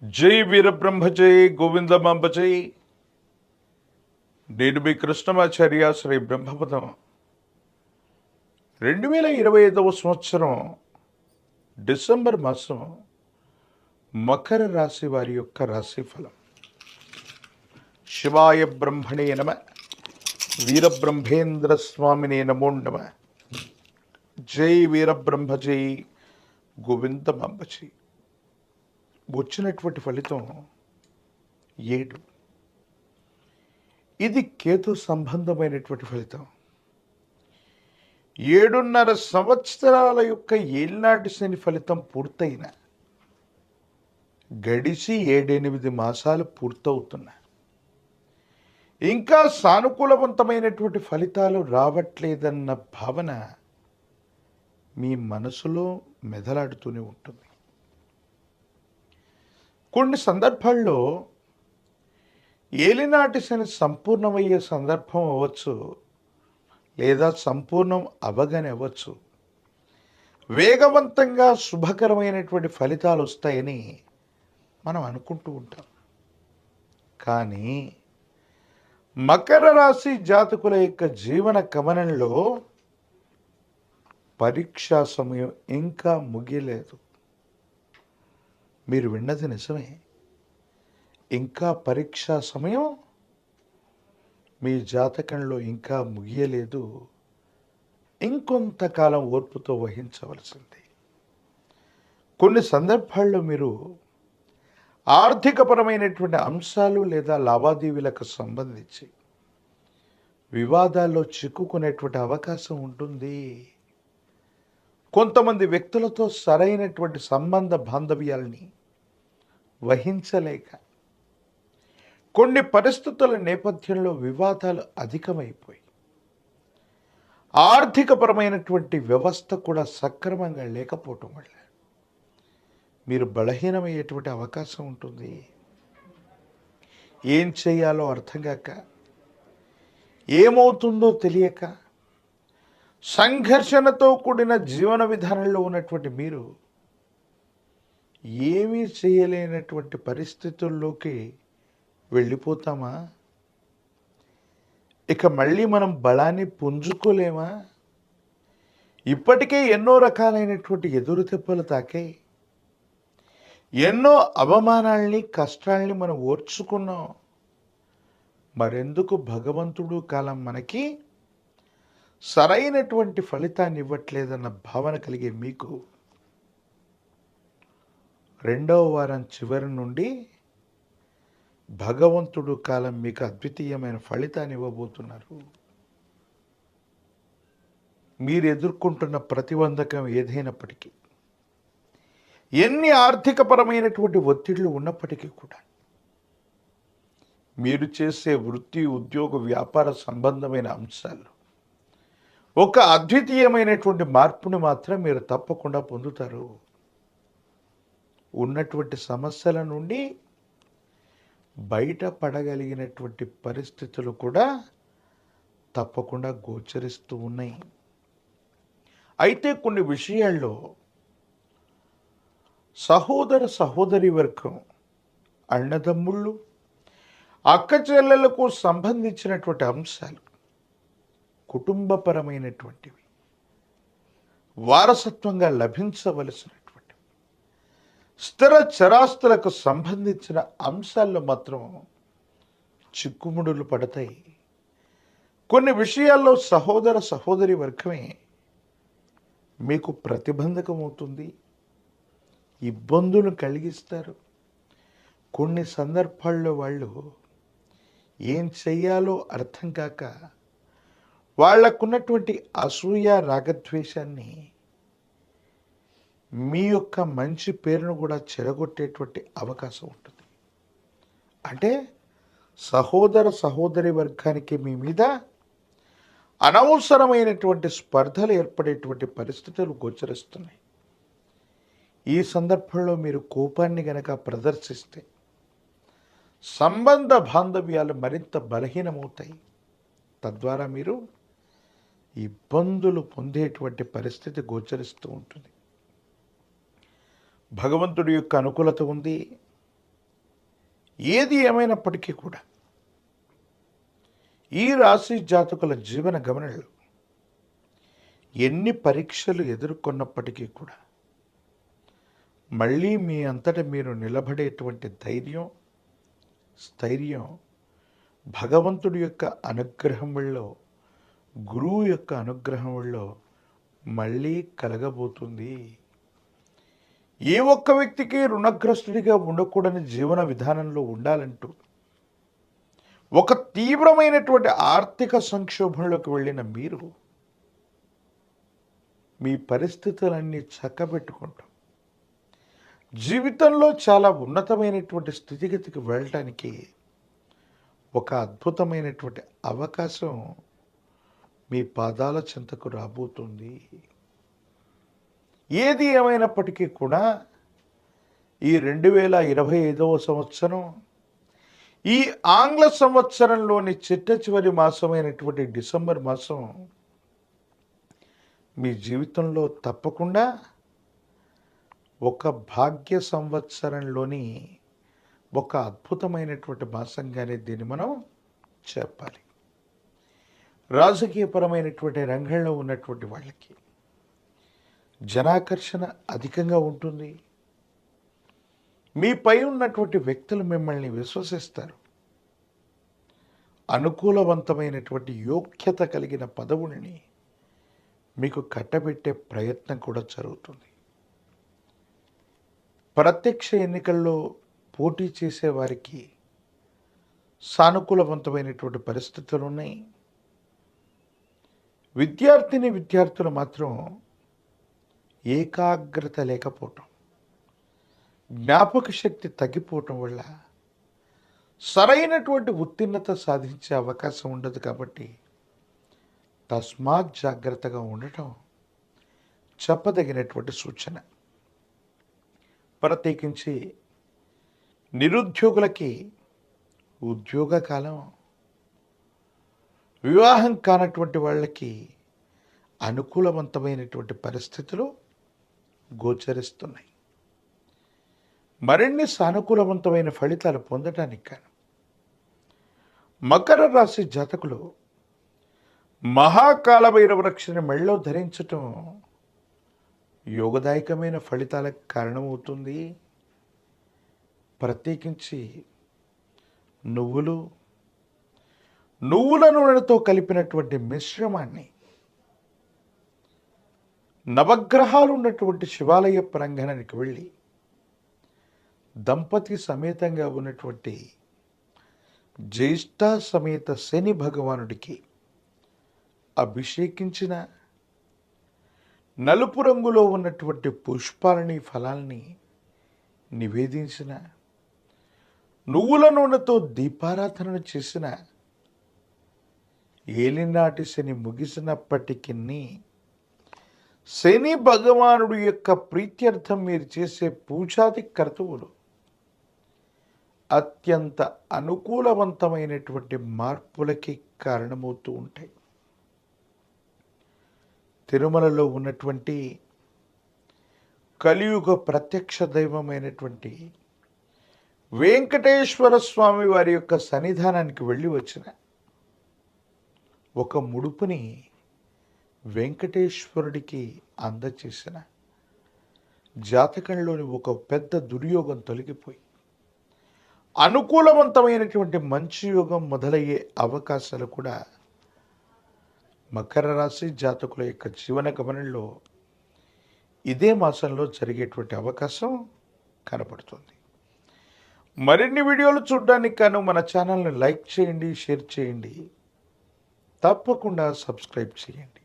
జై వీరబ్రహ్మ జై గోవిందమాంబ జై. నేను మీ కృష్ణమాచార్య శ్రీ బ్రహ్మపదం. 2025 సంవత్సరం డిసెంబర్ మాసం మకర రాశి వారి యొక్క రాశిఫలం. శివాయ బ్రహ్మణే నమ, వీరబ్రహ్మేంద్ర స్వామినే నమో నమ. జై వీరబ్రహ్మ జై గోవిందమాంబ జై. వచ్చినటువంటి ఫలితం 7. ఇది కేతు సంబంధమైనటువంటి ఫలితం. 7.5 సంవత్సరాల యొక్క ఏళ్ళనాటి శని ఫలితం పూర్తయిన గడిచి 7-8 మాసాలు పూర్తవుతున్నాయి. ఇంకా సానుకూలవంతమైనటువంటి ఫలితాలు రావట్లేదన్న భావన మీ మనసులో మెదలాడుతూనే ఉంటుంది. కొన్ని సందర్భాల్లో ఏలినాటి శని సంపూర్ణమయ్యే సందర్భం అవ్వచ్చు, లేదా సంపూర్ణం అవగానే అవ్వచ్చు. వేగవంతంగా శుభకరమైనటువంటి ఫలితాలు వస్తాయని మనం అనుకుంటూ ఉంటాం. కానీ మకర రాశి జాతకుల యొక్క జీవన గమనంలో పరీక్షా సమయం ఇంకా ముగియలేదు. మీరు విన్నది నిజమే. ఇంకా పరీక్షా సమయం మీ జాతకంలో ఇంకా ముగియలేదు. ఇంకొంతకాలం ఓర్పుతో వహించవలసింది. కొన్ని సందర్భాల్లో మీరు ఆర్థికపరమైనటువంటి అంశాలు లేదా లావాదేవీలకు సంబంధించి వివాదాల్లో చిక్కుకునేటువంటి అవకాశం ఉంటుంది. కొంతమంది వ్యక్తులతో సరైనటువంటి సంబంధ బాంధవ్యాల్ని వహించలేక కొన్ని పరిస్థితుల నేపథ్యంలో వివాదాలు అధికమైపోయి ఆర్థికపరమైనటువంటి వ్యవస్థ కూడా సక్రమంగా లేకపోవటం వల్ల మీరు బలహీనమయ్యేటువంటి అవకాశం ఉంటుంది. ఏం చేయాలో అర్థం కాక, ఏమవుతుందో తెలియక, సంఘర్షణతో కూడిన జీవన విధానంలో ఉన్నటువంటి మీరు ఏమీ చేయలేనటువంటి పరిస్థితుల్లోకి వెళ్ళిపోతామా? ఇక మళ్ళీ మనం బలాన్ని పుంజుకోలేమా? ఇప్పటికే ఎన్నో రకాలైనటువంటి ఎదురు దెబ్బలు తాకాయి. ఎన్నో అవమానాల్ని, కష్టాల్ని మనం ఓర్చుకున్నాం. మరెందుకు భగవంతుడు కాలం మనకి సరైనటువంటి ఫలితాన్ని ఇవ్వట్లేదన్న భావన కలిగే మీకు 2వ వారం చివరి నుండి భగవంతుడు కాలం మీకు అద్వితీయమైన ఫలితాన్ని ఇవ్వబోతున్నారు. మీరు ఎదుర్కొంటున్న ప్రతిబంధకం ఏదైనప్పటికీ, ఎన్ని ఆర్థికపరమైనటువంటి ఒత్తిళ్లు ఉన్నప్పటికీ కూడా, మీరు చేసే వృత్తి, ఉద్యోగ, వ్యాపార సంబంధమైన అంశాలు ఒక అద్వితీయమైనటువంటి మార్పుని మాత్రం మీరు తప్పకుండా పొందుతారు. ఉన్నటువంటి సమస్యల నుండి బయటపడగలిగినటువంటి పరిస్థితులు కూడా తప్పకుండా గోచరిస్తూ ఉన్నాయి. అయితే కొన్ని విషయాల్లో సహోదర సహోదరి వర్గం, అన్నదమ్ముళ్ళు, అక్క చెల్లెలకు సంబంధించినటువంటి అంశాలు, కుటుంబపరమైనటువంటివి, వారసత్వంగా లభించవలసినటువంటి స్థిర చరాస్తులకు సంబంధించిన అంశాల్లో మాత్రం చిక్కుముడులు పడతాయి. కొన్ని విషయాల్లో సహోదర సహోదరి వర్గమే మీకు ప్రతిబంధకమవుతుంది, ఇబ్బందులు కలిగిస్తారు. కొన్ని సందర్భాల్లో వాళ్ళు ఏం చెయ్యాలో అర్థం కాక వాళ్లకున్నటువంటి అసూయ, రాగద్వేషాన్ని, మీ యొక్క మంచి పేరును కూడా చెడగొట్టేటువంటి అవకాశం ఉంటుంది. అంటే సహోదర సహోదరి వర్గానికి మీ మీద అనవసరమైనటువంటి స్పర్ధలు ఏర్పడేటువంటి పరిస్థితులు గోచరిస్తున్నాయి. ఈ సందర్భంలో మీరు కోపాన్ని గనక ప్రదర్శిస్తే సంబంధ బాంధవ్యాలు మరింత బలహీనమవుతాయి. తద్వారా మీరు ఇబ్బందులు పొందేటువంటి పరిస్థితి గోచరిస్తూ ఉంటుంది. భగవంతుడి యొక్క అనుకూలత ఉంది. ఏది ఏమైనప్పటికీ కూడా ఈ రాశి జాతకుల జీవన గమనంలో ఎన్ని పరీక్షలు ఎదుర్కొన్నప్పటికీ కూడా మళ్ళీ మీ అంతట మీరు నిలబడేటువంటి ధైర్యం, స్థైర్యం భగవంతుడి యొక్క అనుగ్రహం వల్ల, గురువు యొక్క అనుగ్రహం వల్ల మళ్ళీ కలగబోతుంది. ఏ ఒక్క వ్యక్తికి రుణగ్రస్తుడిగా ఉండకూడని జీవన విధానంలో ఉండాలంటూ ఒక తీవ్రమైనటువంటి ఆర్థిక సంక్షోభంలోకి వెళ్ళిన మీరు మీ పరిస్థితులన్నీ చక్కబెట్టుకుంటాం జీవితంలో చాలా ఉన్నతమైనటువంటి స్థితిగతికి వెళ్ళటానికి ఒక అద్భుతమైనటువంటి అవకాశం మీ పాదాల చెంతకు రాబోతుంది. ఏది ఏమైనప్పటికీ కూడా ఈ 2025వ సంవత్సరం ఈ ఆంగ్ల సంవత్సరంలోని చిట్ట చివరి మాసమైనటువంటి డిసెంబర్ మాసం మీ జీవితంలో తప్పకుండా ఒక భాగ్య సంవత్సరంలోని ఒక అద్భుతమైనటువంటి మాసంగానే దీన్ని మనం చెప్పాలి. రాజకీయపరమైనటువంటి రంగంలో ఉన్నటువంటి వాళ్ళకి జనాకర్షణ అధికంగా ఉంటుంది. మీపై ఉన్నటువంటి వ్యక్తులు మిమ్మల్ని విశ్వసిస్తారు. అనుకూలవంతమైనటువంటి యోగ్యత కలిగిన పదవుల్ని మీకు కట్టబెట్టే ప్రయత్నం కూడా జరుగుతుంది. ప్రత్యక్ష ఎన్నికల్లో పోటీ చేసేవారికి సానుకూలవంతమైనటువంటి పరిస్థితులు ఉన్నాయి. విద్యార్థులు మాత్రం ఏకాగ్రత లేకపోవటం, జ్ఞాపక శక్తి తగ్గిపోవటం వల్ల సరైనటువంటి ఉత్తీర్ణత సాధించే అవకాశం ఉండదు. కాబట్టి తస్మాత్ జాగ్రత్తగా ఉండటం చెప్పదగినటువంటి సూచన. ప్రత్యేకించి నిరుద్యోగులకి ఉద్యోగ కాలం, వివాహం కానటువంటి వాళ్ళకి అనుకూలవంతమైనటువంటి పరిస్థితులు గోచరిస్తున్నాయి. మరిన్ని సానుకూలవంతమైన ఫలితాలు పొందడానికి కాను మకర రాశి జాతకులు మహాకాల భైరవ రక్షని మెళ్ళలో ధరించటం యోగదాయకమైన ఫలితాలకు కారణమవుతుంది. ప్రత్యేకించి నువ్వుల నూనెతో కలిపినటువంటి మిశ్రమాన్ని నవగ్రహాలు ఉన్నటువంటి శివాలయ ప్రాంగణానికి వెళ్ళి దంపతి సమేతంగా ఉన్నటువంటి జ్యేష్ఠ సమేత శని భగవానుడికి అభిషేకించిన నలుపు రంగులో ఉన్నటువంటి పుష్పాలని, ఫలాల్ని నివేదించిన, నువ్వుల నూనెతో దీపారాధన చేసిన, ఏలినాటి శని ముగిసినప్పటికీ శని భగవానుడు యొక్క ప్రీత్యర్థం మీరు చేసే పూజాది కర్తవులు అత్యంత అనుకూలవంతమైనటువంటి మార్పులకి కారణమవుతూ ఉంటాయి. తిరుమలలో ఉన్నటువంటి కలియుగ ప్రత్యక్ష దైవమైనటువంటి వెంకటేశ్వర స్వామి వారి యొక్క సన్నిధానానికి వెళ్ళి వచ్చిన ఒక ముడుపుని వెంకటేశ్వరుడికి అందచేసిన జాతకంలోని ఒక పెద్ద దుర్యోగం తొలగిపోయి అనుకూలవంతమైనటువంటి మంచి యోగం మొదలయ్యే అవకాశాలు కూడా మకర రాశి జాతకుల యొక్క జీవన గమనంలో ఇదే మాసంలో జరిగేటువంటి అవకాశం కనపడుతుంది. మరిన్ని వీడియోలు చూడడానికి గాను మన ఛానల్ని లైక్ చేయండి, షేర్ చేయండి, తప్పకుండా సబ్స్క్రైబ్ చేయండి.